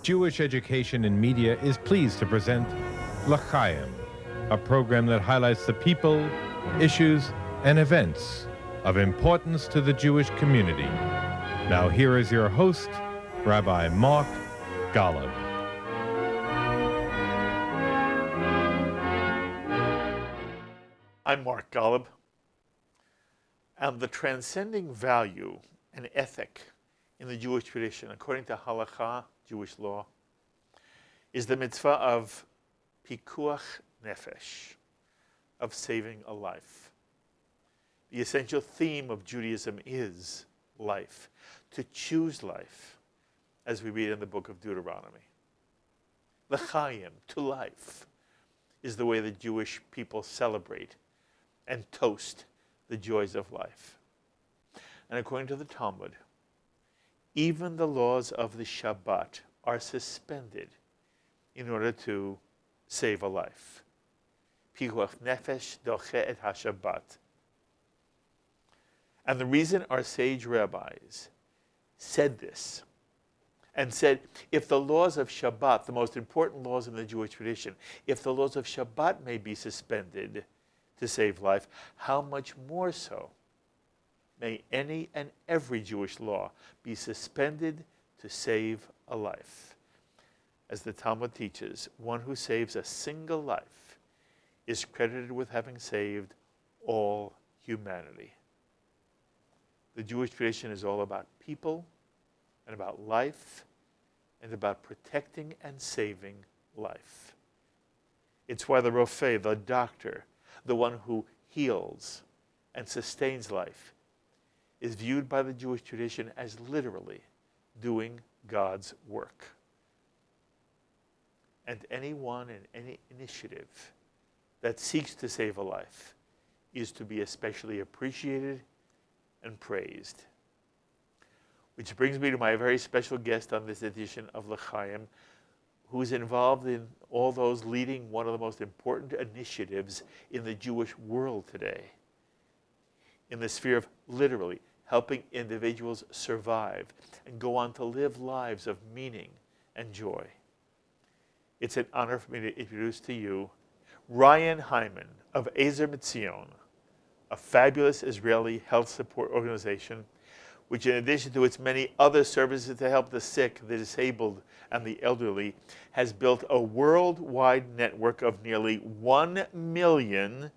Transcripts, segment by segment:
Jewish Education in Media is pleased to present L'Chaim, a program that highlights the people, issues, and events of importance to the Jewish community. Now here is your host, Rabbi Mark Golub. I'm Mark Golub, and the transcending value and ethic in the Jewish tradition, according to halakha, Jewish law, is the mitzvah of pikuach nefesh, of saving a life. The essential theme of Judaism is life, to choose life, as we read in the book of Deuteronomy. L'chaim, to life, is the way the Jewish people celebrate and toast the joys of life. And according to the Talmud, even the laws of the Shabbat are suspended in order to save a life. Pikuach nefesh doche et haShabbat. And the reason our sage rabbis said this, and said, if the laws of Shabbat, the most important laws in the Jewish tradition, if the laws of Shabbat may be suspended to save life, how much more so may any and every Jewish law be suspended to save a life. As the Talmud teaches, one who saves a single life is credited with having saved all humanity. The Jewish tradition is all about people and about life and about protecting and saving life. It's why the rofeh, the doctor, the one who heals and sustains life, is viewed by the Jewish tradition as literally doing God's work. And anyone and any initiative that seeks to save a life is to be especially appreciated and praised. Which brings me to my very special guest on this edition of L'Chaim, who is involved in all those leading one of the most important initiatives in the Jewish world today, in the sphere of literally helping individuals survive and go on to live lives of meaning and joy. It's an honor for me to introduce to you Ryan Hyman of Ezer Mizion, a fabulous Israeli health support organization which, in addition to its many other services to help the sick, the disabled, and the elderly, has built a worldwide network of nearly 1 million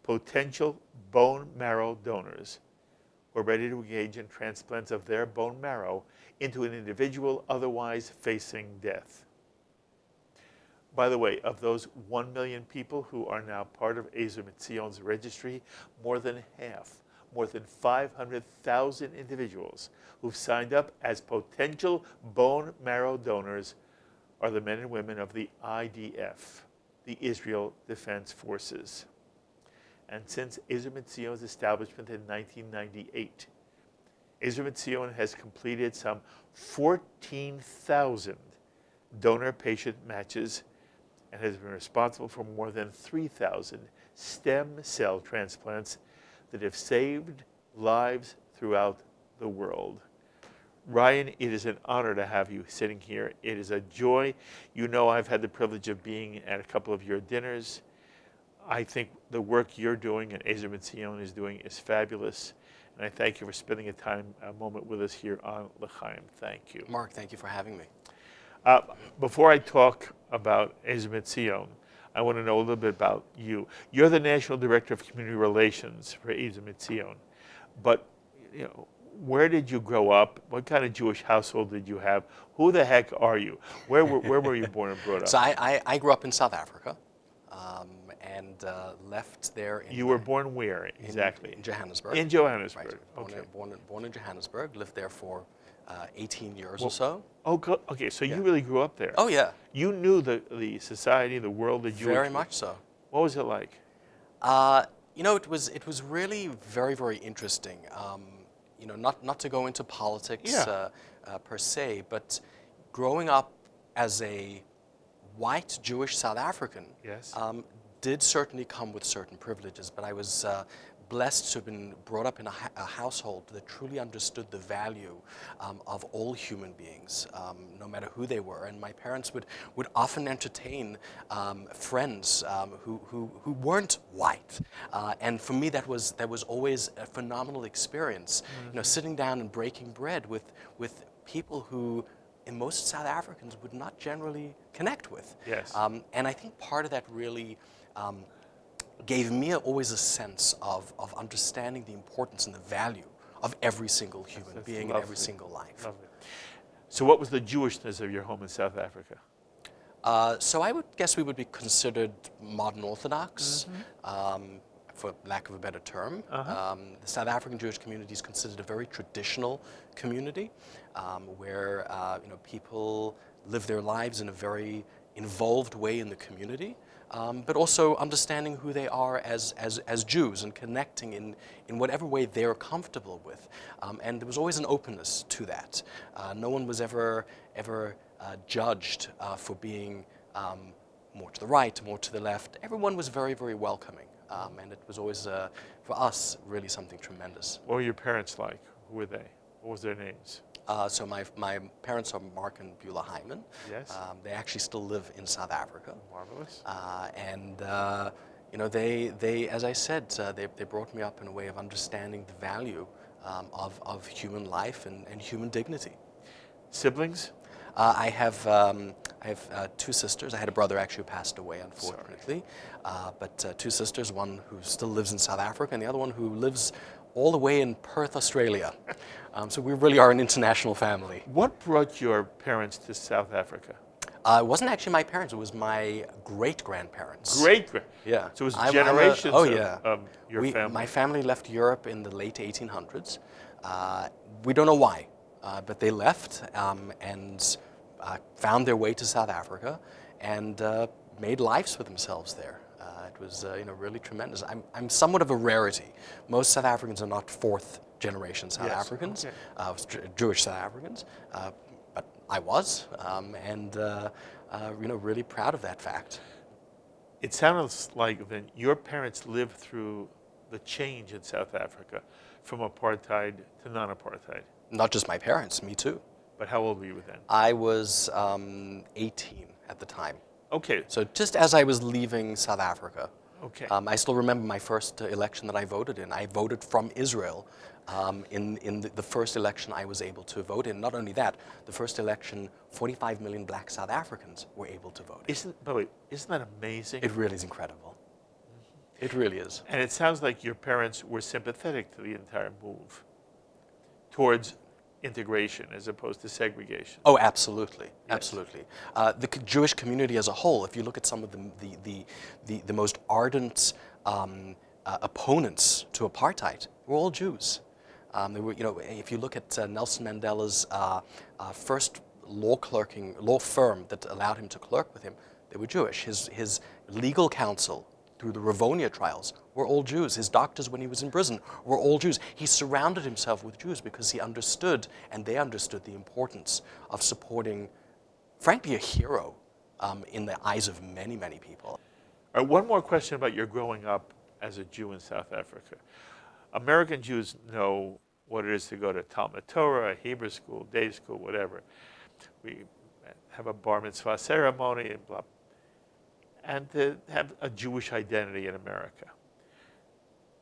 potential bone marrow donors who are ready to engage in transplants of their bone marrow into an individual otherwise facing death. By the way, of those 1 million people who are now part of Ezer Mizion's registry, more than half, more than 500,000 individuals who've signed up as potential bone marrow donors are the men and women of the IDF, the Israel Defense Forces. And since Ezer Mizion's establishment in 1998, Ezer Mizion has completed some 14,000 donor-patient matches and has been responsible for more than 3,000 stem cell transplants that have saved lives throughout the world. Ryan, it is an honor to have you sitting here. It is a joy. You know, I've had the privilege of being at a couple of your dinners. I think the work you're doing and Ezer Mizion is doing is fabulous. And I thank you for spending a moment with us here on L'Chaim. Thank you. Mark, thank you for having me. Before I talk about Ezer Mizion, I want to know a little bit about you. You're the National Director of Community Relations for Ezer Mizion. But, you know, where did you grow up? What kind of Jewish household did you have? Who the heck are you? Where were you born and brought up? So I grew up in South Africa and left there. You were born where exactly? In Johannesburg. In Johannesburg. Right. Okay. Born in Johannesburg. Lived there for 18 years or so. Oh, okay. So you really grew up there. Oh yeah. You knew the society, the world, the Jewish. Very much so. What was it like? You know, it was really very, very interesting. You know, not to go into politics per se, but growing up as a white Jewish South African Yes. did certainly come with certain privileges. But I was blessed to have been brought up in a household that truly understood the value of all human beings, no matter who they were. And my parents would often entertain friends who weren't white. And for me, that was always a phenomenal experience. You know, sitting down and breaking bread with people who in most South Africans would not generally connect with. Yes. And I think part of that really gave me always a sense of understanding the importance and the value of every single human being and every single life. Lovely. So what was the Jewishness of your home in South Africa? So I would guess we would be considered modern Orthodox, for lack of a better term. The South African Jewish community is considered a very traditional community, where you know, people live their lives in a very involved way in the community, but also understanding who they are as Jews and connecting in whatever way they're comfortable with. And there was always an openness to that. No one was ever judged for being more to the right, more to the left. Everyone was very, very welcoming. And it was always, for us, really something tremendous. What were your parents like? Who were they? What was their names? So my parents are Mark and Beulah Hyman. Yes. They actually still live in South Africa. Marvelous. And you know, they as I said, they brought me up in a way of understanding the value of human life and human dignity. Siblings? I have two sisters. I had a brother actually who passed away, unfortunately. But two sisters, one who still lives in South Africa and the other one who lives all the way in Perth, Australia. So we really are an international family. What brought your parents to South Africa? It wasn't actually my parents. It was my great-grandparents. Great-grand. Yeah. So it was generations of your family. My family left Europe in the late 1800s. We don't know why, but they left and found their way to South Africa and made lives for themselves there. It was you know, really tremendous. I'm somewhat of a rarity. Most South Africans are not fourth generation South Africans, Jewish South Africans, but I was, and you know, really proud of that fact. It sounds like then your parents lived through the change in South Africa from apartheid to non-apartheid. Not just my parents, me too. But how old were you then? I was 18 at the time. Okay. So just as I was leaving South Africa. Okay. I still remember my first election that I voted in. I voted from Israel in the first election I was able to vote in. Not only that, the first election, 45 million black South Africans were able to vote in. Isn't that amazing? It really is incredible. It really is. And it sounds like your parents were sympathetic to the entire move towards integration as opposed to segregation. Oh, absolutely, Yes. absolutely. The Jewish community as a whole, if you look at some of the most ardent opponents to apartheid, were all Jews. They were, you know, if you look at Nelson Mandela's first law firm that allowed him to clerk with him, they were Jewish. His legal counsel through the Rivonia trials were all Jews. His doctors when he was in prison were all Jews. He surrounded himself with Jews because he understood, and they understood, the importance of supporting, frankly, a hero in the eyes of many, many people. All right, one more question about your growing up as a Jew in South Africa. American Jews know what it is to go to Talmud Torah, Hebrew school, day school, whatever. We have a bar mitzvah ceremony and blah, and to have a Jewish identity in America.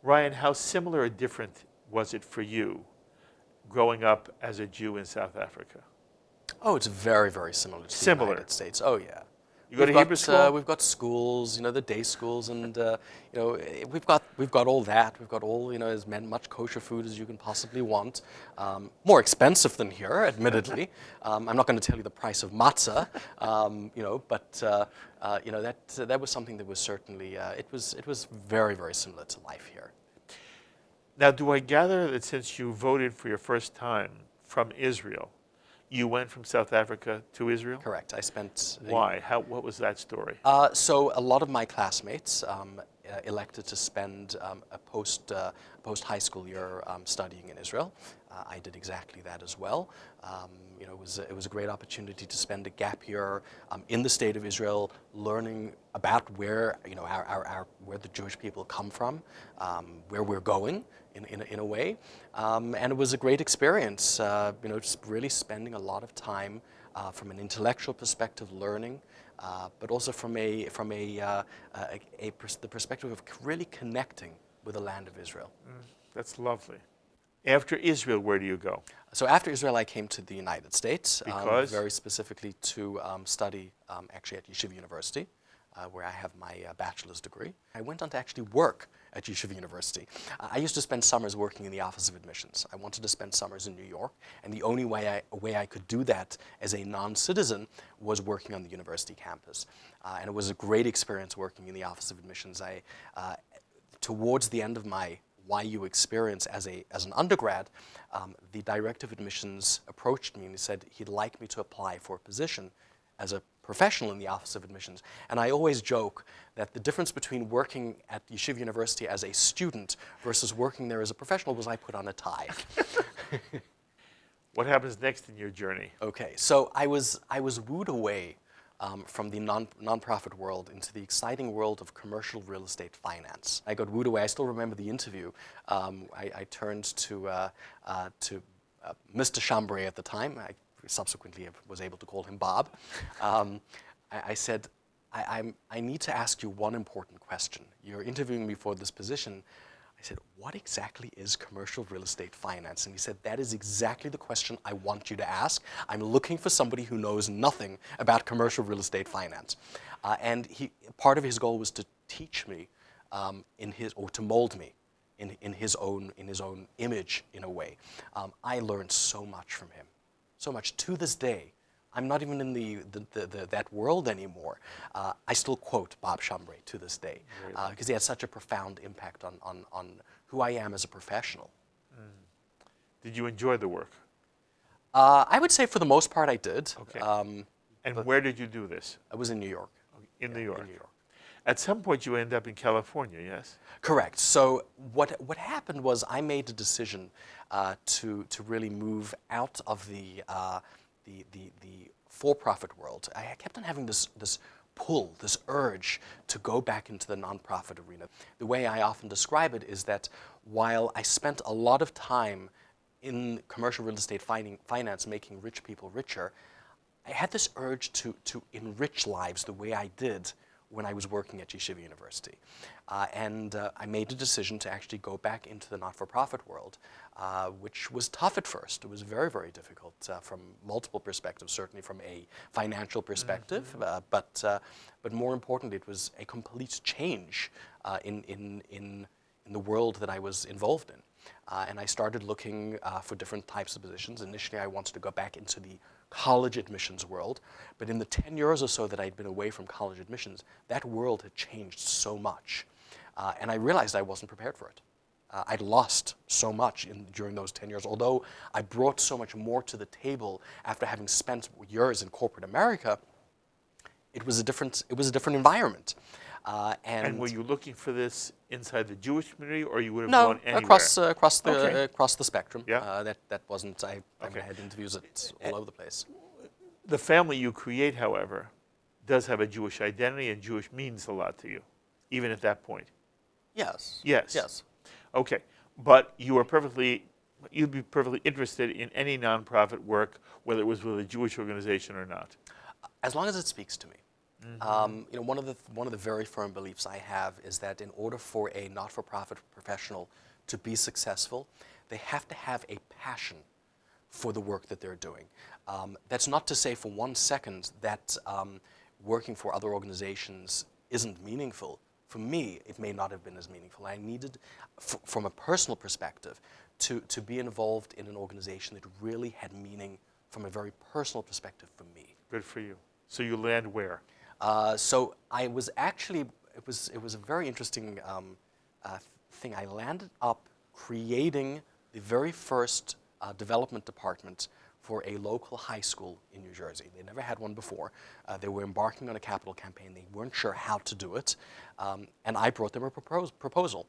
Ryan, how similar or different was it for you growing up as a Jew in South Africa? Oh, it's very, very similar to the United States. Oh, yeah. You go to Hebrew school? We've got schools, you know, the day schools, and you know, we've got all that. We've got all, you know, as much kosher food as you can possibly want. More expensive than here, admittedly. I'm not going to tell you the price of matzah, you know, but you know, that was something that was certainly it was very, very similar to life here. Now, do I gather that since you voted for your first time from Israel, you went from South Africa to Israel? Correct. I spent. Why? What was that story? So a lot of my classmates elected to spend a post high school year studying in Israel. I did exactly that as well. You know, it was a great opportunity to spend a gap year in the state of Israel, learning about where, you know, where the Jewish people come from, where we're going in a way, and it was a great experience. You know, just really spending a lot of time from an intellectual perspective, learning, but also from the perspective of really connecting with the land of Israel. That's lovely. After Israel, where do you go? So after Israel, I came to the United States, Because? very specifically to study actually at Yeshiva University, where I have my bachelor's degree. I went on to actually work at Yeshiva University. I used to spend summers working in the Office of Admissions. I wanted to spend summers in New York, and the only way I could do that as a non-citizen was working on the university campus. And it was a great experience working in the Office of Admissions. Towards the end of my YU experience as an undergrad, the director of admissions approached me and he said he'd like me to apply for a position as a professional in the Office of Admissions. And I always joke that the difference between working at Yeshiva University as a student versus working there as a professional was I put on a tie. What happens next in your journey? Okay, so I was wooed away from the nonprofit world into the exciting world of commercial real estate finance. I got wooed away. I still remember the interview. I turned to Mr. Chambray at the time. I subsequently was able to call him Bob. I said, I need to ask you one important question. You're interviewing me for this position. I said, what exactly is commercial real estate finance? And he said, that is exactly the question I want you to ask. I'm looking for somebody who knows nothing about commercial real estate finance. And part of his goal was to teach me or to mold me in his own image, in a way. I learned so much from him, so much. To this day, I'm not even in that world anymore. I still quote Bob Chambray to this day because he had such a profound impact on who I am as a professional. Did you enjoy the work? I would say for the most part I did. Okay. And where did you do this? I was in New York. In New York. In New York. At some point you ended up in California, yes? Correct. So what happened was I made a decision to really move out of the for-profit world. I kept on having this pull, this urge to go back into the nonprofit arena. The way I often describe it is that while I spent a lot of time in commercial real estate finance making rich people richer, I had this urge to enrich lives the way I did when I was working at Yeshiva University. And I made a decision to actually go back into the not-for-profit world, which was tough at first. It was very, very difficult from multiple perspectives, certainly from a financial perspective, but more importantly, it was a complete change in the world that I was involved in. And I started looking for different types of positions. Initially, I wanted to go back into the college admissions world, but in the 10 years or so that I'd been away from college admissions, that world had changed so much. And I realized I wasn't prepared for it. I'd lost so much during those 10 years. Although I brought so much more to the table after having spent years in corporate America, it was a different environment. And were you looking for this inside the Jewish community, or you would have no, gone anywhere? across the spectrum. Yeah. That wasn't. I had interviews all over the place. The family you create, however, does have a Jewish identity, and Jewish means a lot to you, even at that point. Yes. Yes. Yes. Okay, but you'd be perfectly interested in any nonprofit work, whether it was with a Jewish organization or not. As long as it speaks to me. You know, one of the very firm beliefs I have is that in order for a not-for-profit professional to be successful, they have to have a passion for the work that they're doing. That's not to say for 1 second that working for other organizations isn't meaningful. For me, it may not have been as meaningful. I needed, from a personal perspective, to be involved in an organization that really had meaning from a very personal perspective for me. Good for you. So you land where? So I was actually, it was a very interesting thing. I landed up creating the very first development department for a local high school in New Jersey. They never had one before. They were embarking on a capital campaign. They weren't sure how to do it. And I brought them a proposal.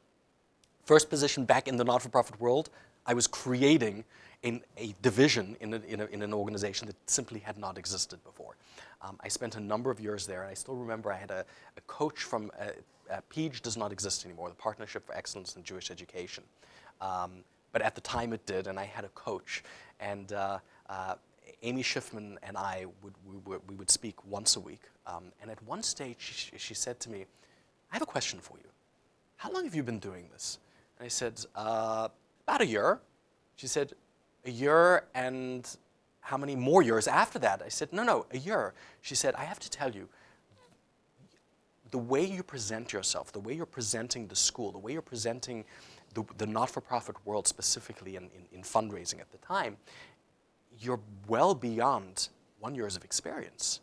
First position back in the not-for-profit world, I was creating a division in an organization that simply had not existed before. I spent a number of years there, and I still remember I had a coach from, PEAGE does not exist anymore, the Partnership for Excellence in Jewish Education. But at the time it did, and I had a coach. And Amy Schiffman and I would speak once a week. And at one stage, she said to me, I have a question for you. How long have you been doing this? And I said, about a year. She said, a year, and how many more years after that? I said, no, a year. She said, I have to tell you, the way you present yourself, the way you're presenting the school, the way you're presenting the not-for-profit world specifically in fundraising at the time, you're well beyond 1 year of experience.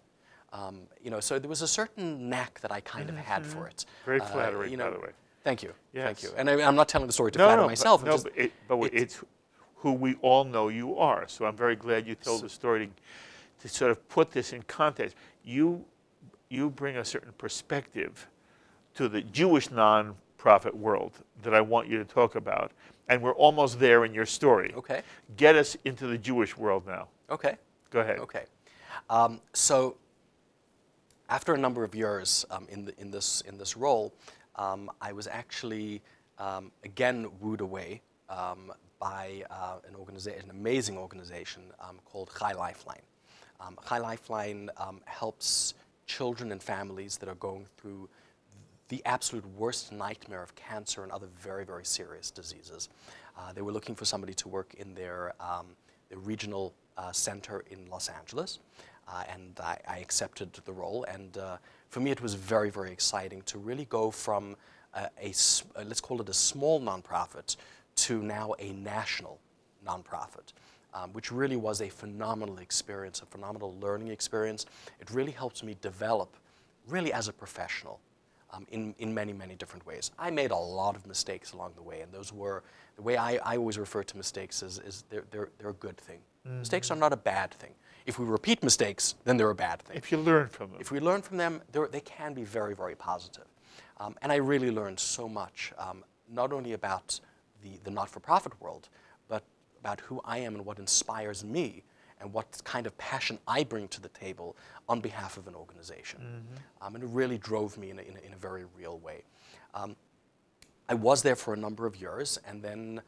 So there was a certain knack that I kind of had for it. Very flattering, by the way. Thank you. Yes. Thank you. And I'm not telling the story to flatter myself. But it's who we all know you are. So I'm very glad you told the story to sort of put this in context. You bring a certain perspective to the Jewish non-profit world that I want you to talk about. And we're almost there in your story. Okay. Get us into the Jewish world now. Okay. Go ahead. Okay. So after a number of years in this role, I was actually again wooed away by an amazing organization called Chai Lifeline. Chai Lifeline helps children and families that are going through the absolute worst nightmare of cancer and other very, very serious diseases. They were looking for somebody to work in their regional center in Los Angeles, and I accepted the role. And for me, it was very, very exciting to really go from let's call it a small nonprofit to now a national nonprofit, which really was a phenomenal experience, a phenomenal learning experience. It really helped me develop really as a professional in many, many different ways. I made a lot of mistakes along the way, and those were, the way I always refer to mistakes is they're a good thing. Mm-hmm. Mistakes are not a bad thing. If we repeat mistakes, then they're a bad thing. If you learn from them. If we learn from them, they can be very, very positive. And I really learned so much, not only about the not-for-profit world, but about who I am and what inspires me and what kind of passion I bring to the table on behalf of an organization. Mm-hmm. And it really drove me in a very real way. I was there for a number of years, and then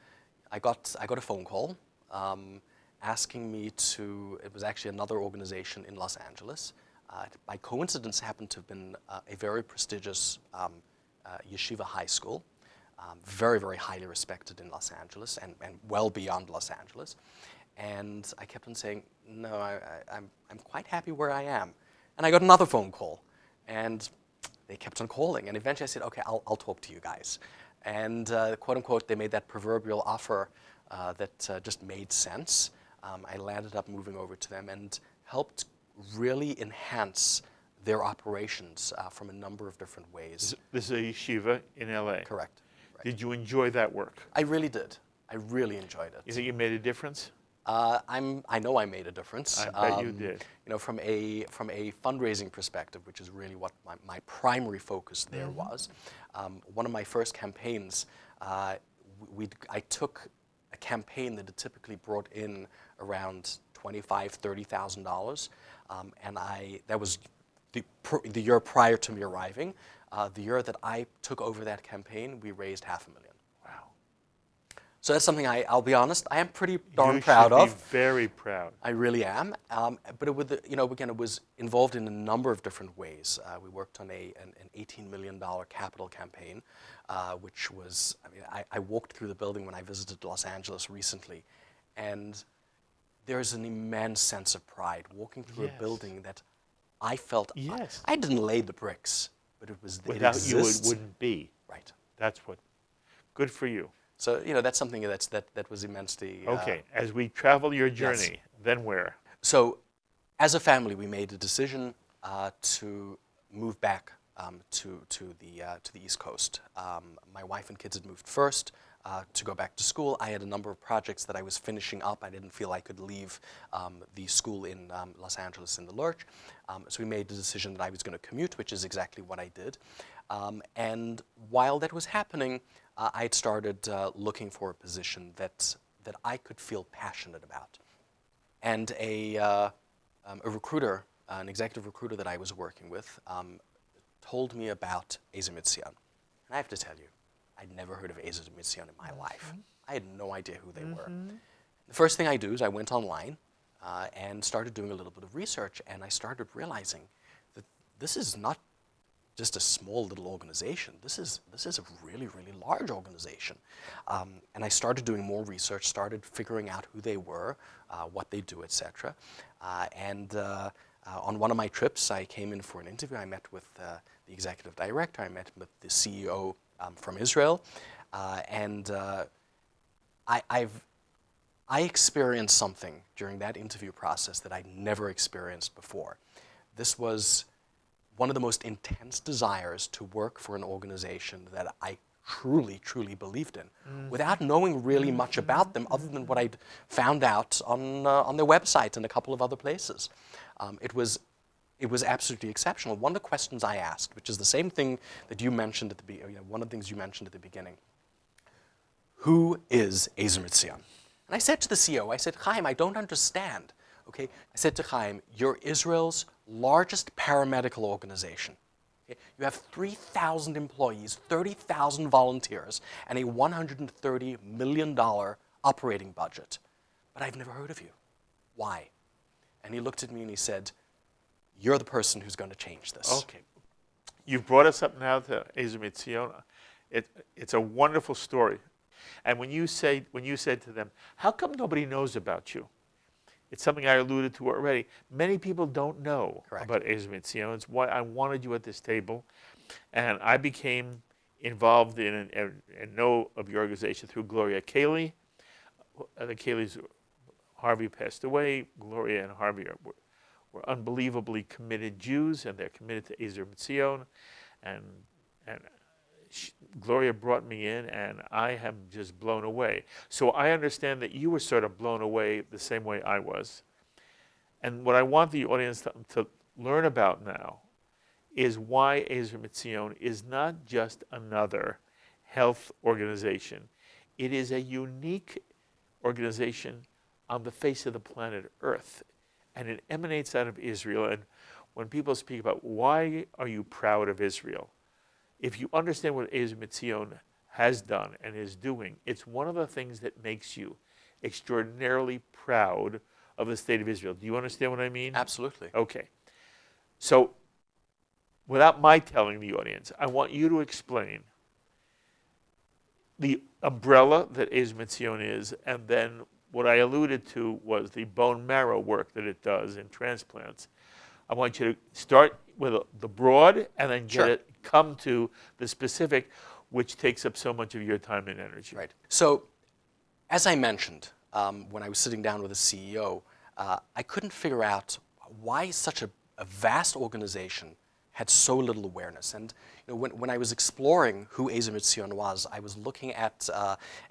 I got a phone call asking me to, it was actually another organization in Los Angeles. By coincidence, happened to have been a very prestigious yeshiva high school, very, very highly respected in Los Angeles and well beyond Los Angeles. And I kept on saying, no, I'm quite happy where I am. And I got another phone call, and they kept on calling. And eventually I said, okay, I'll talk to you guys. And quote unquote, they made that proverbial offer that just made sense. I landed up moving over to them and helped really enhance their operations from a number of different ways. This is a yeshiva in LA. Correct. Right. Did you enjoy that work? I really did. I really enjoyed it. You think you made a difference? I know I made a difference. I bet you did. From a fundraising perspective, which is really what my primary focus there mm-hmm. was. One of my first campaigns, I took a campaign that had typically brought in around $25,000, $30,000, and that was the year prior to me arriving. The year that I took over that campaign, we raised $500,000. So that's something I'll be honest, I am pretty darn proud of. You should be very proud. I really am. But it was involved in a number of different ways. We worked on an $18 million capital campaign, which was, I walked through the building when I visited Los Angeles recently, and there's an immense sense of pride walking through yes. a building that I felt, yes. I didn't lay the bricks, but it was, without it you, it wouldn't be. Right. That's what, good for you. So, that's something that was immensely... Okay, as we travel your journey, yes. then where? So, as a family, we made a decision to move back to the East Coast. My wife and kids had moved first to go back to school. I had a number of projects that I was finishing up. I didn't feel I could leave the school in Los Angeles in the lurch. So we made the decision that I was going to commute, which is exactly what I did. And while that was happening, I had started looking for a position that that I could feel passionate about. And a recruiter, an executive recruiter that I was working with, told me about Ezer Mizion. And I have to tell you, I'd never heard of Ezer Mizion in my life. I had no idea who they were. The first thing I do is I went online and started doing a little bit of research, and I started realizing that this is not just a small little organization. This is a really, really large organization. And I started doing more research, started figuring out who they were, what they do, etc. On one of my trips, I came in for an interview. I met with the executive director. I met with the CEO from Israel. I experienced something during that interview process that I'd never experienced before. This was one of the most intense desires to work for an organization that I truly, truly believed in, without knowing really much about them other than what I'd found out on their website and a couple of other places. It was absolutely exceptional. One of the questions I asked, which is the same thing that you mentioned at the beginning, one of the things you mentioned at the beginning, who is Ezer Mizion? And I said to the CEO, I said, Chaim, I don't understand. Okay? I said to Chaim, you're Israel's largest paramedical organization. Okay? You have 3,000 employees, 30,000 volunteers, and a $130 million operating budget. But I've never heard of you. Why? And he looked at me and he said, you're the person who's going to change this. Okay. You've brought us up now to Ezer Mizion. It's a wonderful story. And when you said to them, how come nobody knows about you? It's something I alluded to already. Many people don't know about Ezer Mizion. It's why I wanted you at this table. And I became involved in and know of your organization through Gloria Cayley. The Cayleys, Harvey passed away. Gloria and Harvey were unbelievably committed Jews, and they're committed to Ezer Mizion. And Gloria brought me in, and I am just blown away. So I understand that you were sort of blown away the same way I was. And what I want the audience to learn about now is why Ezer Mizion is not just another health organization. It is a unique organization on the face of the planet Earth. And it emanates out of Israel. And when people speak about why are you proud of Israel, if you understand what Ezer Mizion has done and is doing, it's one of the things that makes you extraordinarily proud of the state of Israel. Do you understand what I mean? Absolutely. Okay. So, without my telling the audience, I want you to explain the umbrella that Ezer Mizion is, and then what I alluded to was the bone marrow work that it does in transplants. I want you to start with the broad and then come to the specific, which takes up so much of your time and energy. Right. So, as I mentioned, when I was sitting down with the CEO, I couldn't figure out why such a vast organization had so little awareness. And you know, when I was exploring who Ezer Mizion was, I was looking at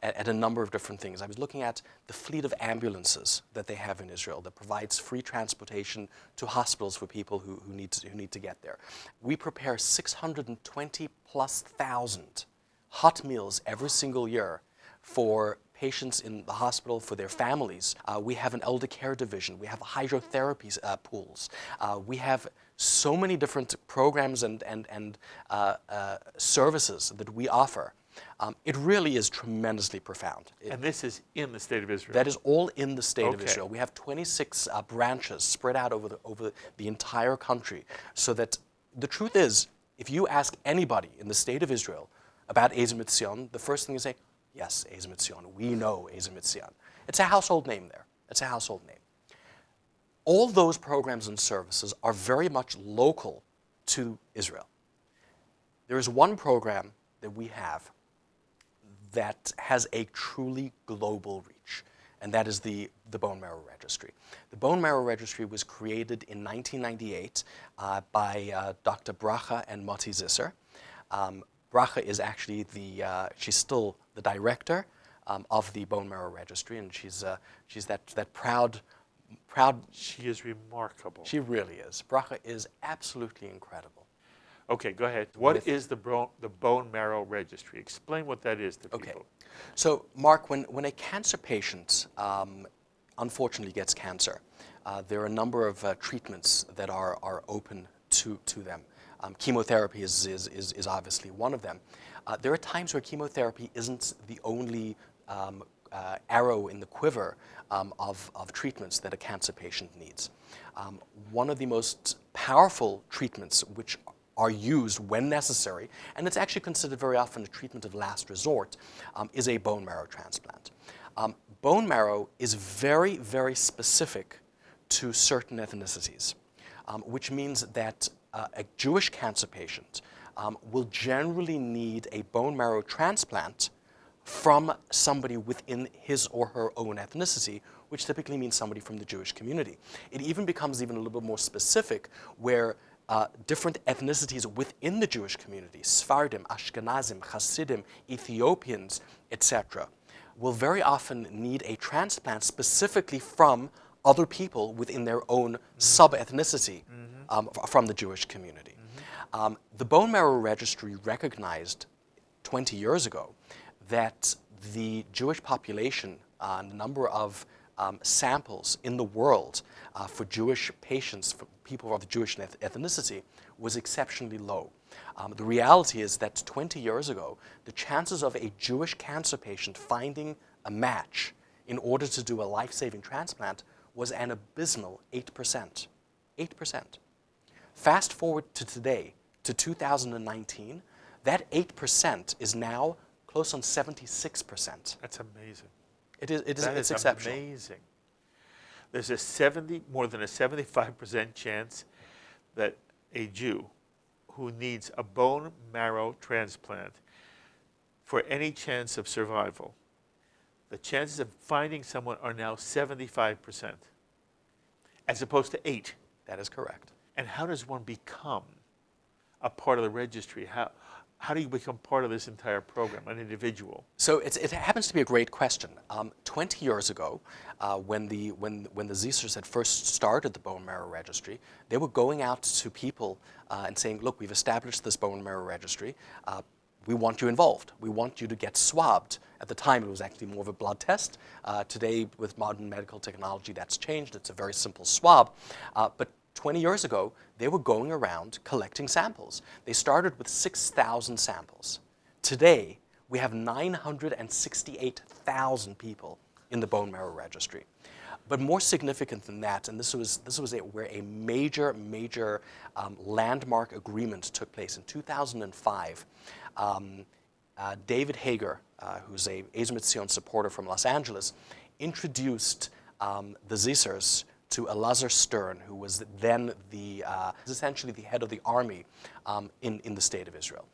a number of different things. I was looking at the fleet of ambulances that they have in Israel that provides free transportation to hospitals for people who need to get there. We prepare 620,000+ hot meals every single year for patients in the hospital, for their families. We have an elder care division. We have hydrotherapy pools. We have so many different programs and services that we offer. It really is tremendously profound. And this is in the state of Israel? That is all in the state of Israel. We have 26 branches spread out over the entire country. So that the truth is, if you ask anybody in the state of Israel about Ezer Mizion, the first thing you say, yes, Ezer Mizion. We know Ezer Mizion. It's a household name there. It's a household name. All those programs and services are very much local to Israel. There is one program that we have that has a truly global reach, and that is the Bone Marrow Registry. The Bone Marrow Registry was created in 1998 by Dr. Bracha and Moti Zisser. Bracha is actually she's still the director of the Bone Marrow Registry, and she's that proud. She is remarkable. She really is. Bracha is absolutely incredible. Okay, go ahead. What is the bone marrow registry? Explain what that is to people. Okay. So, Mark, when a cancer patient unfortunately gets cancer, there are a number of treatments that are open to them. Chemotherapy is obviously one of them. There are times where chemotherapy isn't the only arrow in the quiver of treatments that a cancer patient needs. One of the most powerful treatments which are used when necessary, and it's actually considered very often a treatment of last resort, is a bone marrow transplant. Bone marrow is very, very specific to certain ethnicities, which means that a Jewish cancer patient will generally need a bone marrow transplant from somebody within his or her own ethnicity, which typically means somebody from the Jewish community. It even becomes even a little bit more specific where different ethnicities within the Jewish community, Sephardim, Ashkenazim, Hasidim, Ethiopians, etc., will very often need a transplant specifically from other people within their own sub-ethnicity from the Jewish community. The bone marrow registry recognized 20 years ago that the Jewish population, the number of samples in the world for Jewish patients, for people of the Jewish ethnicity, was exceptionally low. The reality is that 20 years ago, the chances of a Jewish cancer patient finding a match in order to do a life-saving transplant was an abysmal 8%. 8%. Fast forward to today, to 2019, that 8% is now close on 76%. That's amazing. It's exceptional. Amazing. There's more than a 75% chance that a Jew who needs a bone marrow transplant for any chance of survival, the chances of finding someone are now 75%, as opposed to 8. That is correct. And how does one become a part of the registry? How do you become part of this entire program, an individual? So it happens to be a great question. 20 years ago, when the Zisers had first started the bone marrow registry, they were going out to people and saying, look, we've established this bone marrow registry. We want you involved. We want you to get swabbed. At the time, it was actually more of a blood test. Today, with modern medical technology, that's changed. It's a very simple swab. But 20 years ago, they were going around collecting samples. They started with 6,000 samples. Today, we have 968,000 people in the bone marrow registry. But more significant than that, and this was where a major landmark agreement took place in 2005. David Hager, who's a Ezer Mizion supporter from Los Angeles, introduced the Zisers to Elazar Stern, who was then essentially the head of the army in the state of Israel.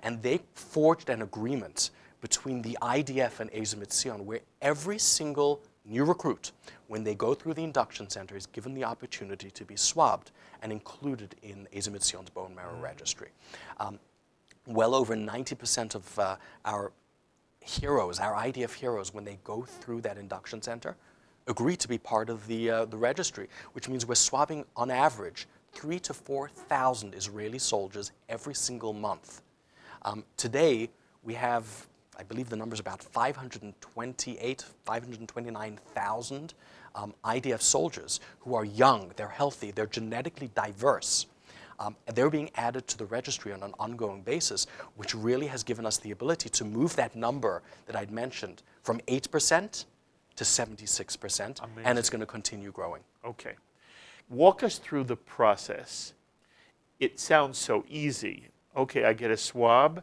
And they forged an agreement between the IDF and Ezer Mizion where every single new recruit, when they go through the induction center, is given the opportunity to be swabbed and included in Ezer Mizion's bone marrow registry. Well over 90% of our heroes, our IDF heroes, when they go through that induction center, agree to be part of the registry, which means we're swabbing, on average, 3,000 to 4,000 Israeli soldiers every single month. Today, we have, I believe the number is about 529,000 IDF soldiers who are young, they're healthy, they're genetically diverse. They're being added to the registry on an ongoing basis, which really has given us the ability to move that number that I'd mentioned from 8% to 76%, Amazing. And it's going to continue growing. Okay. Walk us through the process. It sounds so easy. Okay, I get a swab,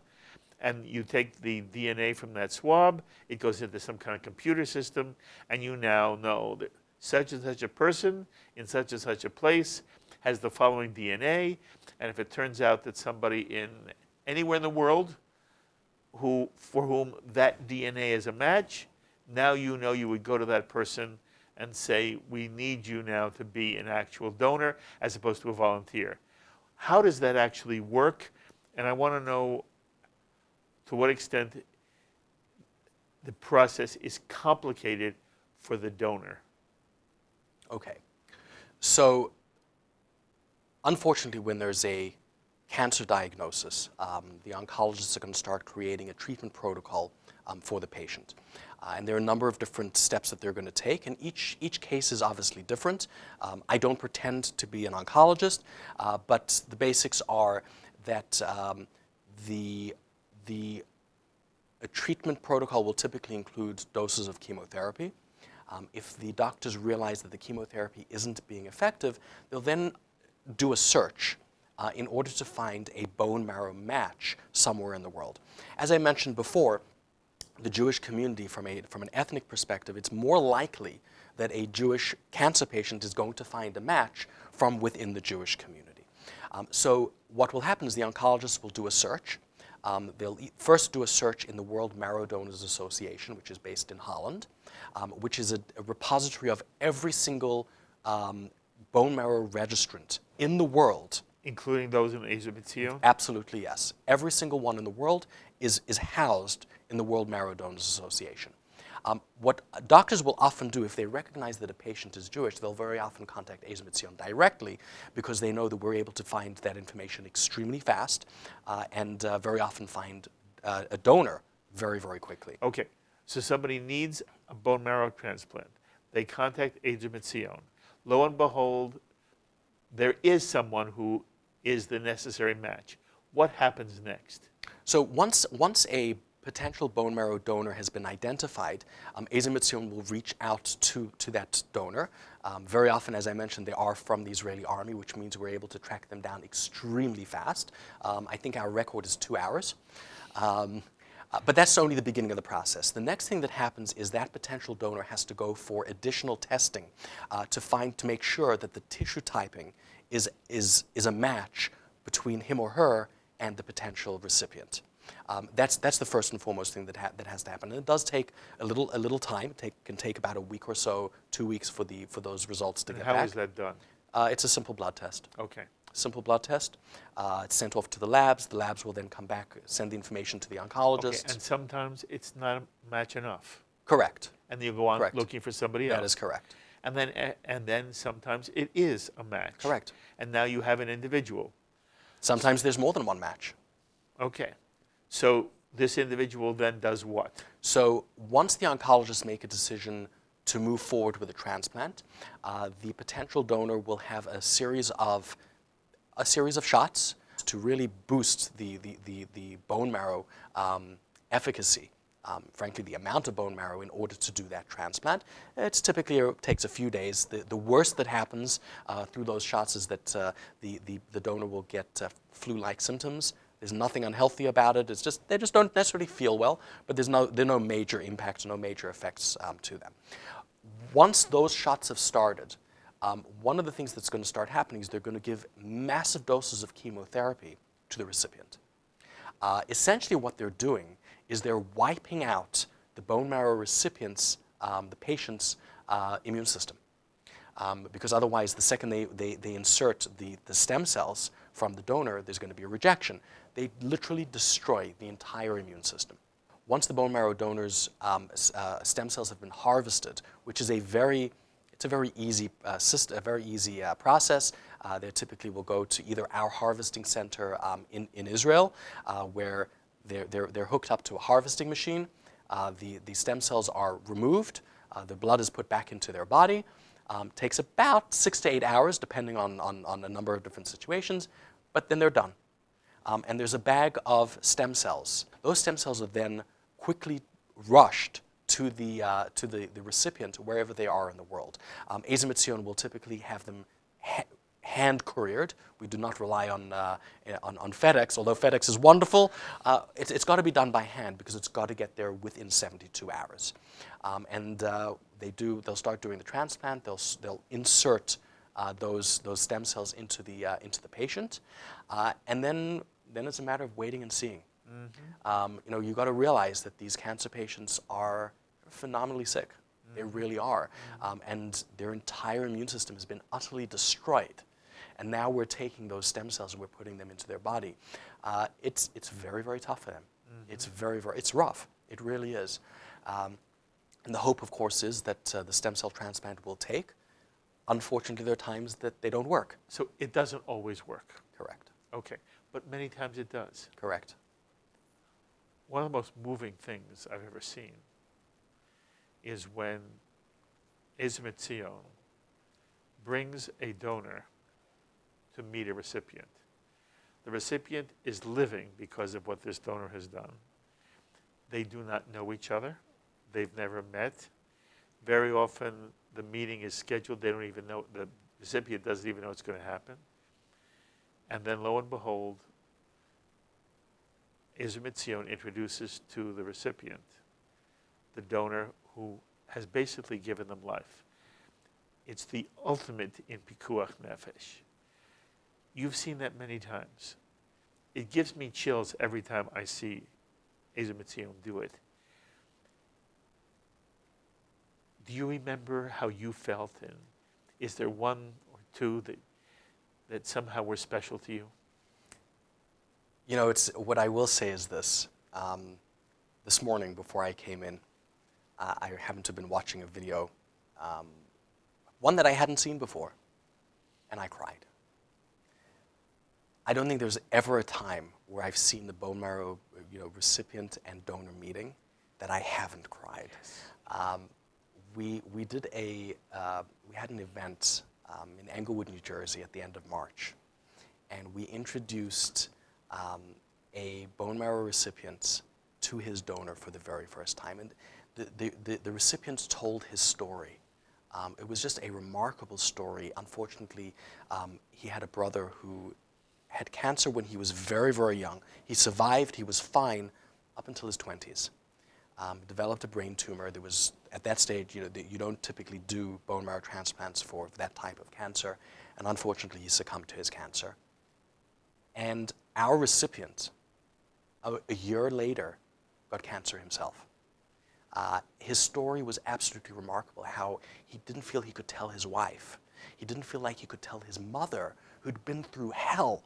and you take the DNA from that swab, it goes into some kind of computer system, and you now know that such and such a person in such and such a place has the following DNA, and if it turns out that somebody in anywhere in the world for whom that DNA is a match, now you know you would go to that person and say, we need you now to be an actual donor as opposed to a volunteer. How does that actually work? And I want to know to what extent the process is complicated for the donor. Okay. So, unfortunately, when there's a cancer diagnosis, the oncologists are going to start creating a treatment protocol for the patient. And there are a number of different steps that they're going to take, and each case is obviously different. I don't pretend to be an oncologist, but the basics are that a treatment protocol will typically include doses of chemotherapy. If the doctors realize that the chemotherapy isn't being effective, they'll then do a search in order to find a bone marrow match somewhere in the world. As I mentioned before, the Jewish community, from an ethnic perspective, it's more likely that a Jewish cancer patient is going to find a match from within the Jewish community. So what will happen is the oncologists will do a search. They'll first do a search in the World Marrow Donors Association, which is based in Holland, which is a repository of every single bone marrow registrant in the world. Including those in Ezer Mizion? Absolutely, yes. Every single one in the world is housed in the World Marrow Donors Association. What doctors will often do if they recognize that a patient is Jewish, they'll very often contact Ezer Mizion directly because they know that we're able to find that information extremely fast and very often find a donor very, very quickly. Okay, so somebody needs a bone marrow transplant. They contact Ezer Mizion. Lo and behold, there is someone who is the necessary match. What happens next? So once a potential bone marrow donor has been identified, Ezer Mizion will reach out to that donor. Very often, as I mentioned, they are from the Israeli army, which means we're able to track them down extremely fast. I think our record is 2 hours. But that's only the beginning of the process. The next thing that happens is that potential donor has to go for additional testing to make sure that the tissue typing is a match between him or her and the potential recipient. That's the first and foremost thing that has to happen. And it does take a little time. It can take about a week or so, 2 weeks for those results to get back. How is that done? It's a simple blood test. Okay. Simple blood test. It's sent off to the labs. The labs will then come back, send the information to the oncologist. Okay. And sometimes it's not a match enough. Correct. And you go on Correct. looking for somebody else. That is correct. And then sometimes it is a match. Correct. And now you have an individual. Sometimes there's more than one match. Okay. So this individual then does what? So once the oncologists make a decision to move forward with a transplant, the potential donor will have a series of shots to really boost the bone marrow efficacy. Frankly, the amount of bone marrow in order to do that transplant. It typically takes a few days. The worst that happens through those shots is that the donor will get flu-like symptoms. There's nothing unhealthy about it. It's just they just don't necessarily feel well, but there are no major impacts, no major effects to them. Once those shots have started, one of the things that's going to start happening is they're going to give massive doses of chemotherapy to the recipient. Essentially what they're doing is they're wiping out the bone marrow recipient's, the patient's immune system. Because otherwise, the second they insert the stem cells from the donor, there's going to be a rejection. They literally destroy the entire immune system. Once the bone marrow donor's stem cells have been harvested, which is a very easy process. They typically will go to either our harvesting center in Israel, where they're hooked up to a harvesting machine. The stem cells are removed. The blood is put back into their body. Takes about 6 to 8 hours, depending on a number of different situations, but then they're done. And there's a bag of stem cells. Those stem cells are then quickly rushed to the recipient wherever they are in the world. Ezer Mizion will typically have them hand couriered. We do not rely on FedEx, although FedEx is wonderful. It's got to be done by hand because it's got to get there within 72 hours. They'll start doing the transplant. They'll insert those stem cells into the patient, and then it's a matter of waiting and seeing. Mm-hmm. You've got to realize that these cancer patients are phenomenally sick. Mm-hmm. They really are, and their entire immune system has been utterly destroyed. And now we're taking those stem cells and we're putting them into their body. It's very, very tough for them. Mm-hmm. It's rough. It really is. And the hope, of course, is that the stem cell transplant will take. Unfortunately, there are times that they don't work. So it doesn't always work. Correct. Okay. but many times it does. Correct. One of the most moving things I've ever seen is when Ezer Mizion brings a donor to meet a recipient. The recipient is living because of what this donor has done. They do not know each other. They've never met. Very often the meeting is scheduled. They don't even know, the recipient doesn't even know it's going to happen. And then lo and behold, Ezer Mizion introduces to the recipient the donor who has basically given them life. It's the ultimate in pikuach nefesh. You've seen that many times. It gives me chills every time I see Ezer Mizion do it. Do you remember how you felt? And is there one or two that somehow were special to you? You know, what I will say is this. This morning before I came in, I happened to have been watching a video, one that I hadn't seen before, and I cried. I don't think there's ever a time where I've seen the bone marrow, recipient and donor meeting that I haven't cried. Yes. We had an event in Englewood, New Jersey at the end of March, and we introduced a bone marrow recipient to his donor for the very first time. And the recipient told his story. It was just a remarkable story. Unfortunately, he had a brother who had cancer when he was very, very young. He survived, he was fine up until his 20s. Developed a brain tumor. There was, at that stage, you don't typically do bone marrow transplants for that type of cancer. And unfortunately, he succumbed to his cancer. And our recipient, a year later, got cancer himself. His story was absolutely remarkable, how he didn't feel he could tell his wife. He didn't feel like he could tell his mother, who'd been through hell,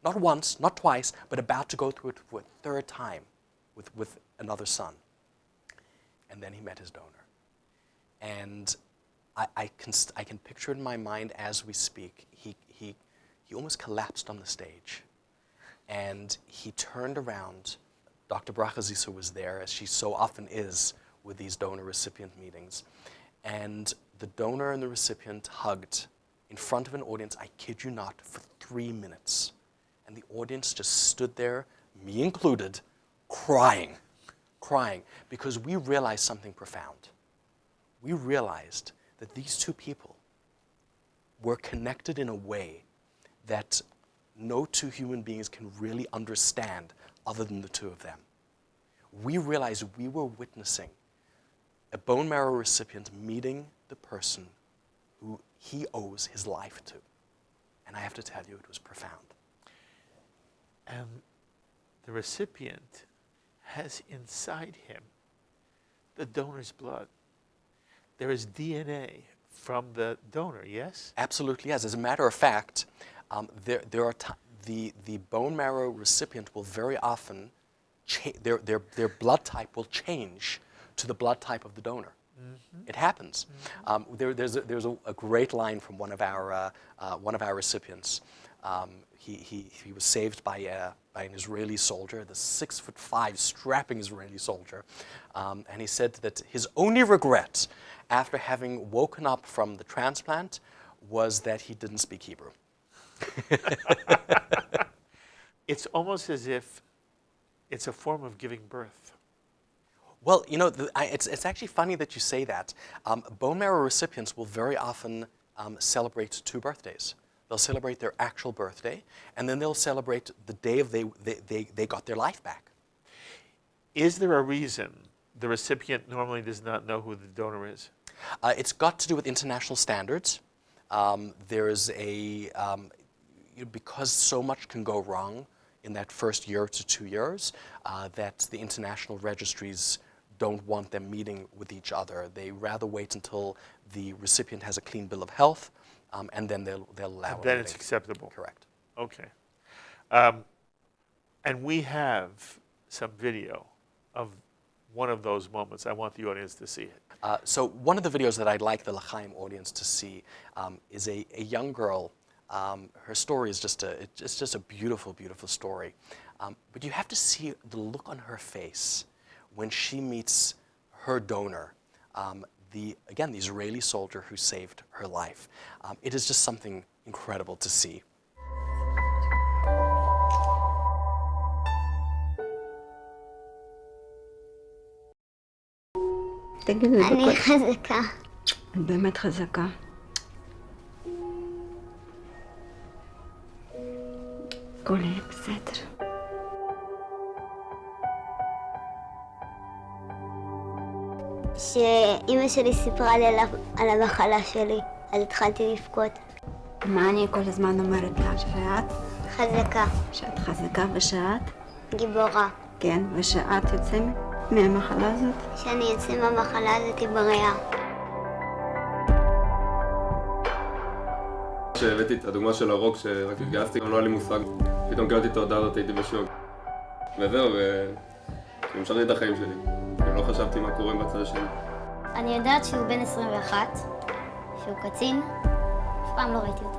not once, not twice, but about to go through it for a third time with another son. And then he met his donor. And I can picture it in my mind as we speak. He almost collapsed on the stage. And he turned around. Dr. Brachazisa was there, as she so often is with these donor-recipient meetings. And the donor and the recipient hugged in front of an audience, I kid you not, for 3 minutes. And the audience just stood there, me included, crying, because we realized something profound. We realized that these two people were connected in a way that no two human beings can really understand other than the two of them. We realized we were witnessing a bone marrow recipient meeting the person who he owes his life to. And I have to tell you, it was profound. And the recipient has inside him the donor's blood. There is DNA from the donor, yes? Absolutely, yes. As a matter of fact, the bone marrow recipient will very often, their blood type will change to the blood type of the donor. Mm-hmm. It happens. Mm-hmm. There's a great line from one of our recipients. He was saved by an Israeli soldier, the 6'5" strapping Israeli soldier, and he said that his only regret after having woken up from the transplant was that he didn't speak Hebrew. It's almost as if it's a form of giving birth. Well, it's actually funny that you say that. Bone marrow recipients will very often celebrate 2 birthdays. They'll celebrate their actual birthday, and then they'll celebrate the day of they got their life back. Is there a reason the recipient normally does not know who the donor is? It's got to do with international standards. There is because so much can go wrong in that first year to 2 years, that the international registries don't want them meeting with each other. They rather wait until the recipient has a clean bill of health, and then they'll allow it. Then it's acceptable. Correct. Okay. And we have some video of one of those moments. I want the audience to see it. So one of the videos that I'd like the L'chaim audience to see is a young girl Her story is it's just a beautiful, beautiful story. But you have to see the look on her face when she meets her donor, the Israeli soldier who saved her life. It is just something incredible to see. אני חזקה. את באמת חזקה. הכל יהיה בסדר. שאימא שלי סיפרה לי על המחלה שלי, אז התחלתי לבכות. מה אני כל הזמן אומרת לה? שאת? חזקה. שאת חזקה ושאת? גיבורה. כן, ושאת יוצא מהמחלה הזאת? שאני יוצא מהמחלה הזאת בריאה. כשהבאתי את הדוגמה של הרוק שרק התגייסתי, לא היה לי מושג. פתאום קראתי את ההודעה הזאת, הייתי בשוק. וזהו, והמשכתי את החיים שלי. לא חשבתי מה קורה בצד השני. אני יודעת שהוא בן 21, שהוא קצין, אף פעם לא ראיתי אותו.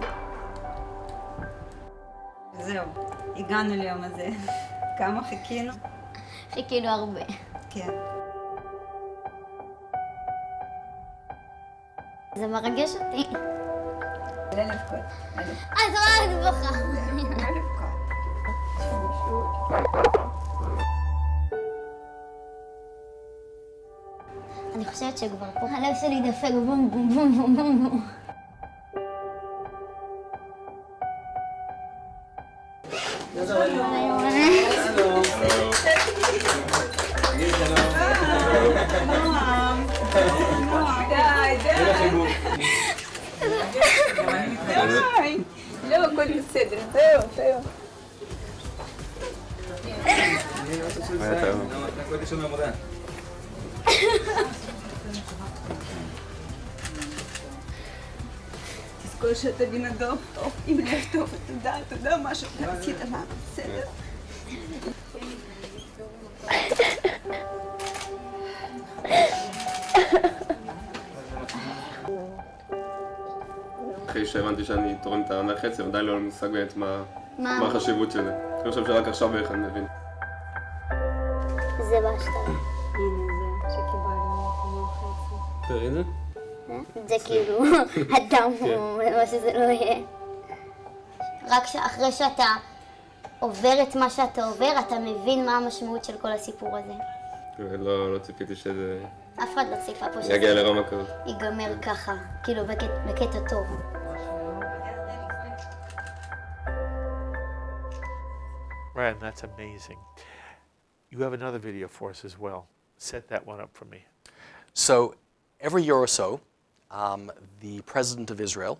זהו, הגענו ליום הזה. כמה חיכינו? חיכינו הרבה. כן. זה מרגש אותי. לא לבכות. אז רק בוכה. לא לבכות. אני חושבת שכבר פה הלב שלי דפק בום בום בום בום בום בום. לא, הכל בסדר, זהו. תזכור שאתה בן אדם טוב, עם לב טוב, תודה מה שאתה עשית לנו, בסדר? אחרי שהבנתי שאני תורם את המח עצם, עדיין לא היה לי מושג באמת מה החשיבות של זה. אני חושב שרק עכשיו בערך אני מבין. זה בהשתלה. הנה זה שקיבלנו את המוח עצם. תראי את זה? זה כאילו הדם הוא מה שזה לא יהיה. רק אחרי שאתה עובר את מה שאתה עובר, אתה מבין מה המשמעות של כל הסיפור הזה. לא ציפיתי שזה אף אחד לא ציפה פה שזה יגיע לרמה כזאת. ייגמר ככה, כאילו בקטע טוב. Right, and that's amazing. You have another video for us as well. Set that one up for me. So every year or so, the President of Israel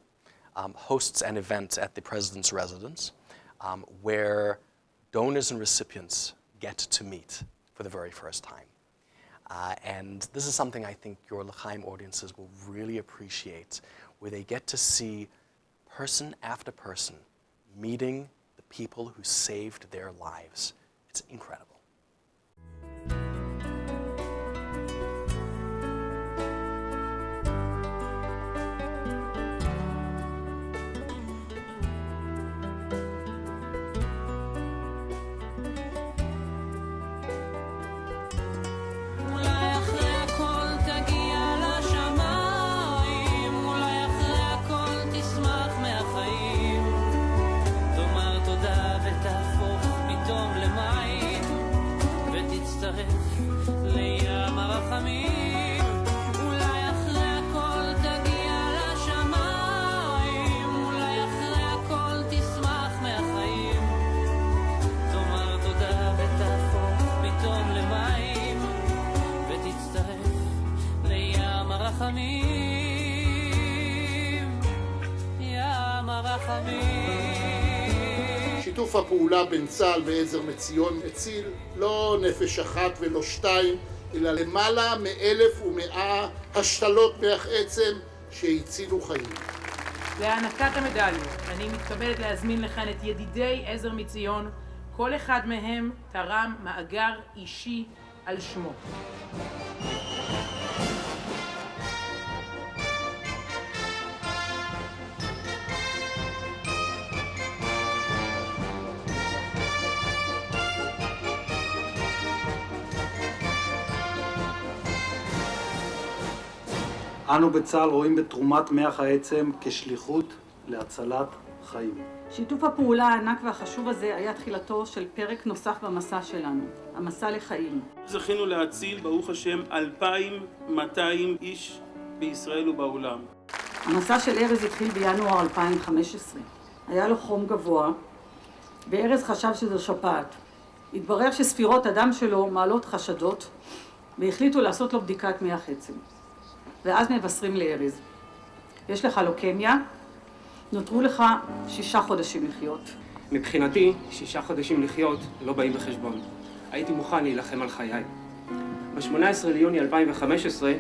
hosts an event at the President's residence where donors and recipients get to meet for the very first time. And this is something I think your L'chaim audiences will really appreciate, where they get to see person after person meeting the people who saved their lives. It's incredible. שיתוף הפעולה בין צה"ל ועזר מציון הציל לא נפש אחת ולא שתיים, אלא למעלה מ1,100 השתלות מח עצם שהצילו חיים. להענקת המדליות, אני מתכבדת להזמין לכאן את ידידי עזר מציון. כל אחד מהם תרם מאגר אישי על שמו. אנו בצה"ל רואים בתרומת מח העצם כשליחות להצלת חיים. שיתוף הפעולה הענק והחשוב הזה היה תחילתו של פרק נוסף במסע שלנו, המסע לחיים. זכינו להציל, ברוך השם, 2,200 איש בישראל ובעולם. המסע של ארז התחיל בינואר 2015. היה לו חום גבוה, וארז חשב שזו שפעת. התברר שספירות הדם שלו מעלות חשדות, והחליטו לעשות לו בדיקת מח עצם. ואז מבשרים לארז, יש לך לוקמיה, נותרו לך 6 חודשים לחיות. מבחינתי, 6 חודשים לחיות לא באים בחשבון. הייתי מוכן להילחם על חיי. ב-18 ליוני 2015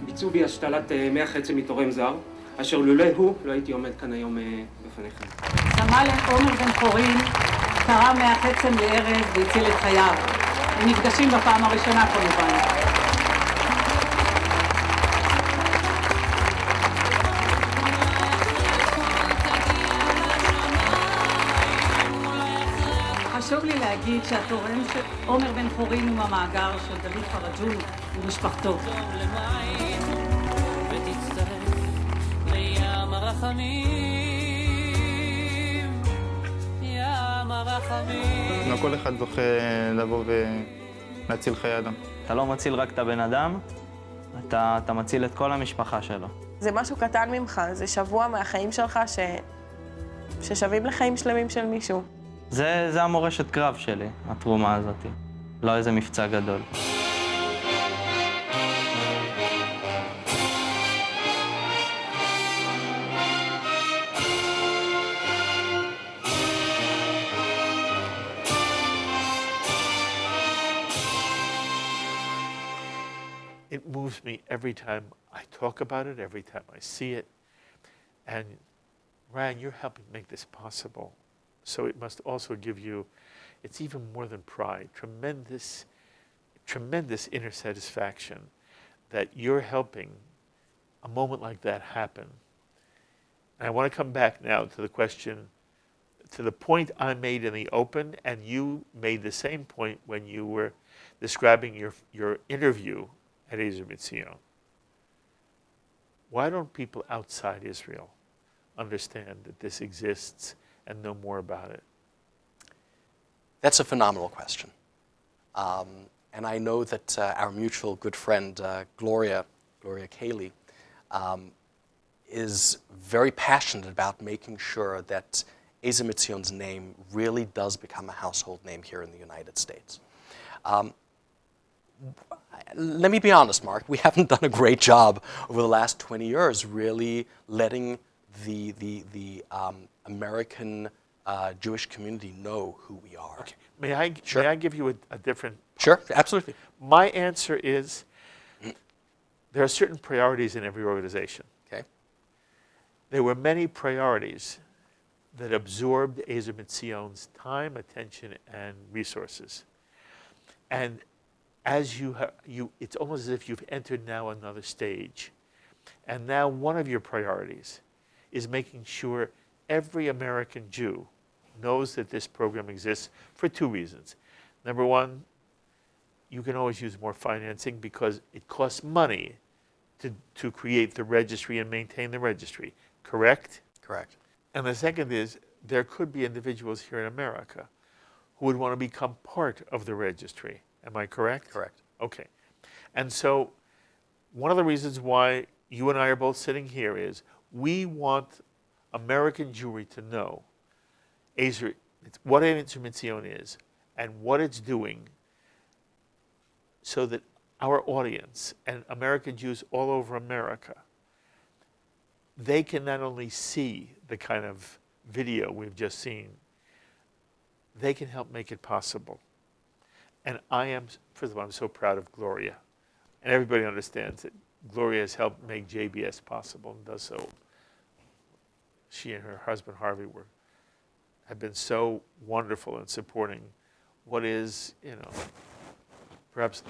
ביצעו בי השתלת מח עצם מתורם זר, אשר לולא הוא לא הייתי עומד כאן היום בפניכם. סמל עומר בן חורין תרם מח עצם לארז והציל את חייו. הם נפגשים בפעם הראשונה כמובן. חשוב לי להגיד שהתורם של עומר בן חורין הוא המאגר של דוד פרג'ון ומשפחתו. לא כל אחד זוכה לבוא ולהציל חיי אדם. אתה לא מציל רק את הבן אדם, אתה מציל את כל המשפחה שלו. זה משהו קטן ממך, זה שבוע מהחיים שלך ששווים לחיים שלמים של מישהו. זה המורשת קרב שלי, התרומה הזאת. לא איזה מבצע גדול. It moves me every time I talk about it, every time I see it. And Ryan, you're helping make this possible. So it must also give you, it's even more than pride, tremendous, tremendous inner satisfaction that you're helping a moment like that happen. And I want to come back now to the question, to the point I made in the open, and you made the same point when you were describing your interview at Ezer Mizion. Why don't people outside Israel understand that this exists and know more about it? That's a phenomenal question. And I know that our mutual good friend, Gloria Cayley, is very passionate about making sure that Ezer Mizion's name really does become a household name here in the United States. Let me be honest, Mark, we haven't done a great job over the last 20 years really letting the American Jewish community know who we are. Okay. May I give you a different... Sure, absolutely. My answer is there are certain priorities in every organization. Okay. There were many priorities that absorbed Ezer Mizion's time, attention, and resources. And as it's almost as if you've entered now another stage. And now one of your priorities is making sure every American Jew knows that this program exists for 2 reasons. Number one, you can always use more financing because it costs money to create the registry and maintain the registry, correct? Correct. And the second is there could be individuals here in America who would want to become part of the registry. Am I correct? Correct. Okay. And so one of the reasons why you and I are both sitting here is we want American Jewry to know what Ezer Mizion is and what it's doing so that our audience and American Jews all over America, they can not only see the kind of video we've just seen, they can help make it possible. And first of all, I'm so proud of Gloria. And everybody understands that Gloria has helped make JBS possible and does so. She and her husband, Harvey, have been so wonderful in supporting what is, perhaps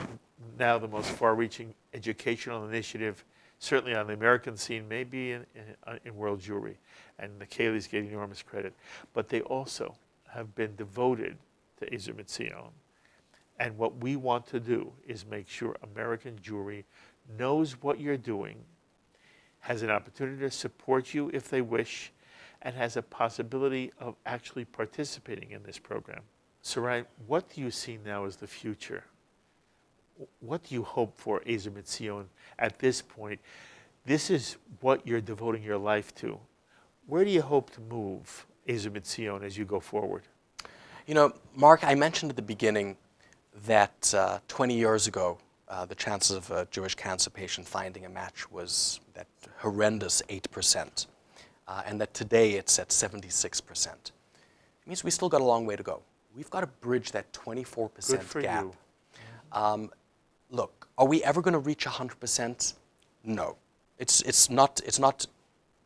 now the most far-reaching educational initiative, certainly on the American scene, maybe in world Jewry. And the Cayleys get enormous credit. But they also have been devoted to Ezer Mizion. And what we want to do is make sure American Jewry knows what you're doing has an opportunity to support you if they wish, and has a possibility of actually participating in this program. Sarai, what do you see now as the future? What do you hope for Ezer Mizion at this point? This is what you're devoting your life to. Where do you hope to move Ezer Mizion as you go forward? You know, Mark, I mentioned at the beginning that 20 years ago, the chances of a Jewish cancer patient finding a match was that horrendous 8%, and that today it's at 76%. It means we still got a long way to go. We've got to bridge that 24% Good for gap. you. Look, are we ever going to reach 100%? No. It's not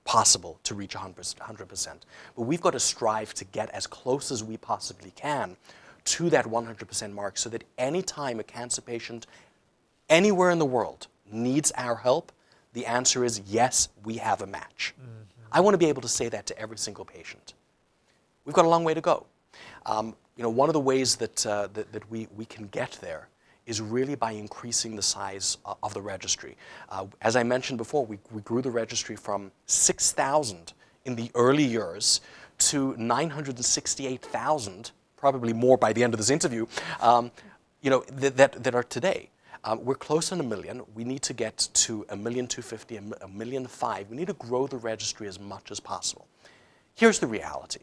possible to reach 100%. But we've got to strive to get as close as we possibly can to that 100% mark, so that any time a cancer patient anywhere in the world needs our help, the answer is yes, we have a match. I want to be able to say that to every single patient. We've got a long way to go. You know, one of the ways that we can get there is really by increasing the size of the registry. As I mentioned before, we grew the registry from 6,000 in the early years to 968,000, probably more by the end of this interview, you know, that are today. We're close on 1 million. We need to get to 1,250,000, 1,500,000. We need to grow the registry as much as possible. Here's the reality.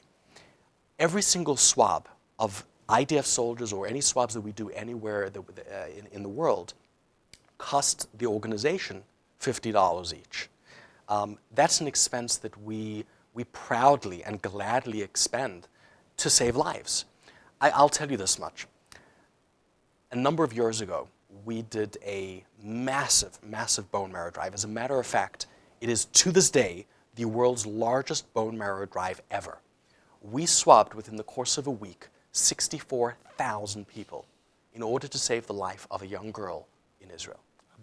Every single swab of IDF soldiers or any swabs that we do anywhere in the world cost the organization $50 each. That's an expense that we proudly and gladly expend to save lives. I'll tell you this much. A number of years ago, we did a massive, massive bone marrow drive. As a matter of fact, it is to this day the world's largest bone marrow drive ever. We swabbed within the course of a week 64,000 people in order to save the life of a young girl in Israel.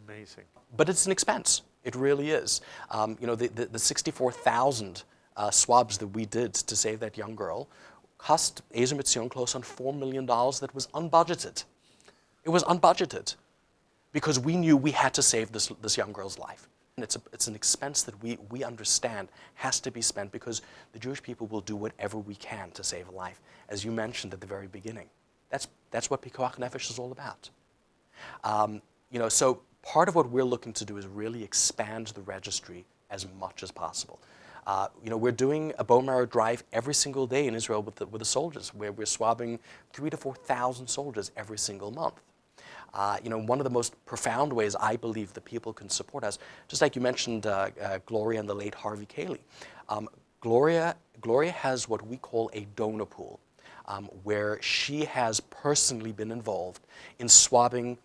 Amazing. But it's an expense. It really is. You know, the 64,000 swabs that we did to save that young girl cost Ezer Mizion close on $4 million that was unbudgeted. It was unbudgeted because we knew we had to save this young girl's life. And it's an expense that we understand has to be spent because the Jewish people will do whatever we can to save a life, as you mentioned at the very beginning. That's what Pikuach Nefesh is all about. You know, so part of what we're looking to do is really expand the registry as much as possible. You know, we're doing a bone marrow drive every single day in Israel with the soldiers, where we're swabbing 3,000 to 4,000 soldiers every single month. You know, one of the most profound ways I believe that people can support us, just like you mentioned Gloria and the late Harvey Cayley. Gloria has what we call a donor pool, where she has personally been involved in swabbing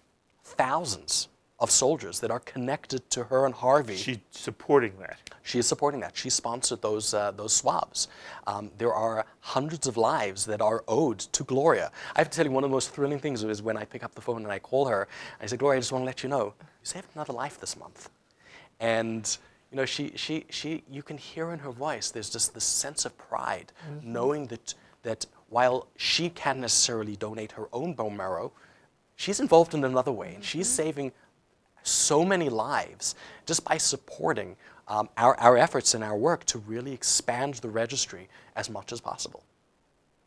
thousands of soldiers that are connected to her and Harvey. She's supporting that. She is supporting that. She sponsored those swabs. There are hundreds of lives that are owed to Gloria. I have to tell you, one of the most thrilling things is when I pick up the phone and I call her, and I say, Gloria, I just want to let you know, you saved another life this month. And you know, you can hear in her voice, there's just this sense of pride, knowing that while she can't necessarily donate her own bone marrow, she's involved in another way, and she's saving so many lives just by supporting our efforts and our work to really expand the registry as much as possible.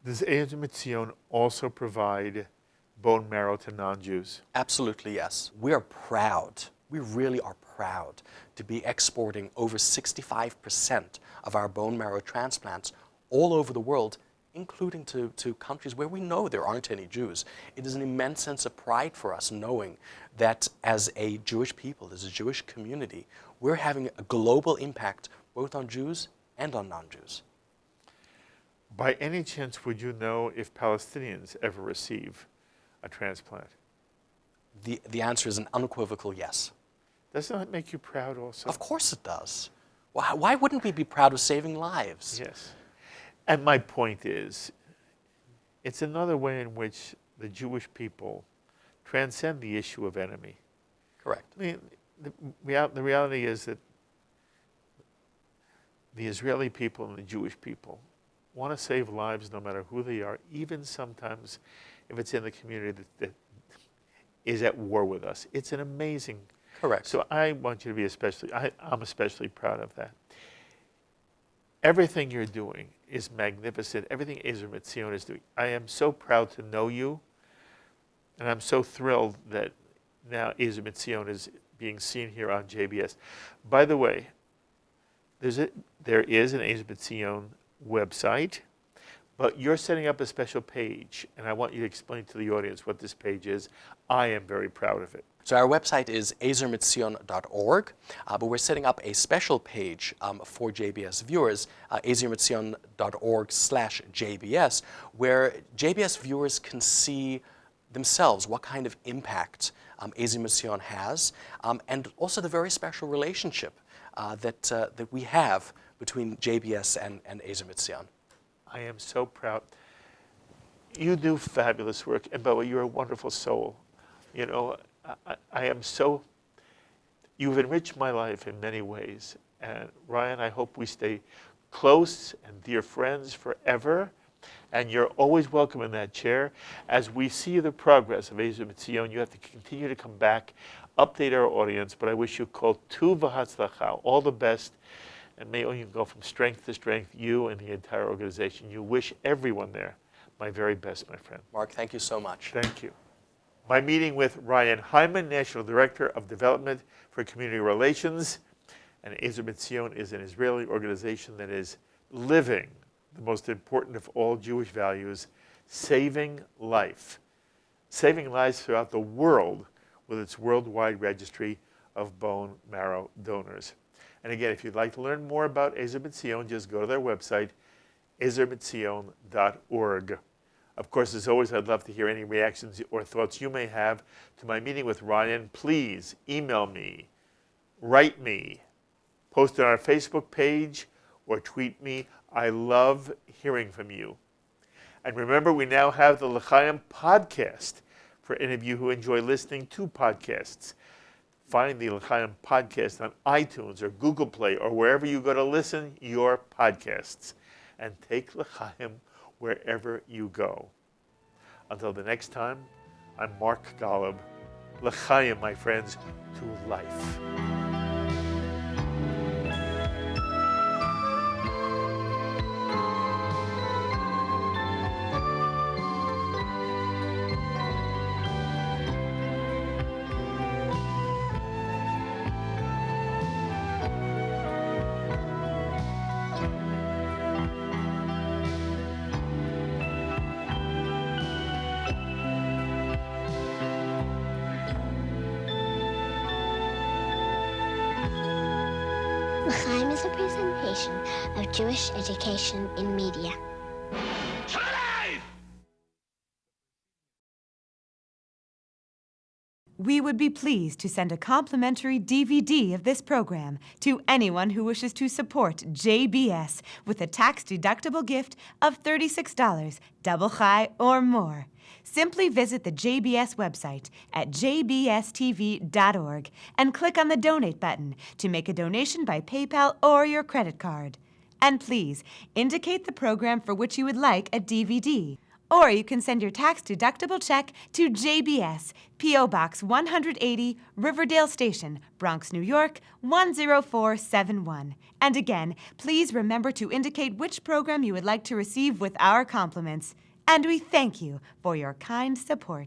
Does Ezer Mizion also provide bone marrow to non-Jews? Absolutely, yes. We are proud. We really are proud to be exporting over 65% of our bone marrow transplants all over the world, including to countries where we know there aren't any Jews. It is an immense sense of pride for us knowing that as a Jewish people, as a Jewish community, we're having a global impact both on Jews and on non-Jews. By any chance, would you know if Palestinians ever receive a transplant? The answer is an unequivocal yes. Doesn't that make you proud also? Of course it does. Why wouldn't we be proud of saving lives? Yes. And my point is, it's another way in which the Jewish people transcend the issue of enemy. Correct. I mean, the reality is that the Israeli people and the Jewish people want to save lives no matter who they are, even sometimes if it's in the community that is at war with us. It's an amazing Correct. So I want you to be I'm especially proud of that. Everything you're doing is magnificent. Everything Ezer Mizion is doing. I am so proud to know you, and I'm so thrilled that now Ezer Mizion is being seen here on JBS. By the way, there is an Ezer Mizion website, but you're setting up a special page, and I want you to explain to the audience what this page is. I am very proud of it. So our website is ezermizion.org, but we're setting up a special page for JBS viewers, ezermizion.org/JBS, where JBS viewers can see themselves what kind of impact Ezer Mizion has, and also the very special relationship that we have between JBS and Ezer Mizion. I am so proud. You do fabulous work, and by the way, you're a wonderful soul. You know, I am so, you've enriched my life in many ways. And Ryan, I hope we stay close and dear friends forever. And you're always welcome in that chair. As we see the progress of Ezer Mizion, you have to continue to come back, update our audience. But I wish you kol tuv v'hatzlacha, all the best. And may you go from strength to strength, you and the entire organization. You wish everyone there my very best, my friend. Mark, thank you so much. Thank you. My meeting with Ryan Hyman, National Director of Development for Community Relations. And Ezer Mizion is an Israeli organization that is living the most important of all Jewish values, saving life. Saving lives throughout the world with its worldwide registry of bone marrow donors. And again, if you'd like to learn more about Ezer Mizion, just go to their website, ezermizion.org. Of course, as always, I'd love to hear any reactions or thoughts you may have to my meeting with Ryan. Please email me, write me, post it on our Facebook page, or tweet me. I love hearing from you. And remember, we now have the L'chaim podcast for any of you who enjoy listening to podcasts. Find the L'chaim podcast on iTunes or Google Play or wherever you go to listen your podcasts. And take L'chaim wherever you go. Until the next time, I'm Mark Golub. L'chaim, my friends, to life. L'chaim is a presentation of Jewish education in media. We would be pleased to send a complimentary DVD of this program to anyone who wishes to support JBS with a tax-deductible gift of $36, double chai or more. Simply visit the JBS website at jbstv.org and click on the Donate button to make a donation by PayPal or your credit card. And please, indicate the program for which you would like a DVD. Or you can send your tax-deductible check to JBS, P.O. Box 180, Riverdale Station, Bronx, New York, 10471. And again, please remember to indicate which program you would like to receive with our compliments. And we thank you for your kind support.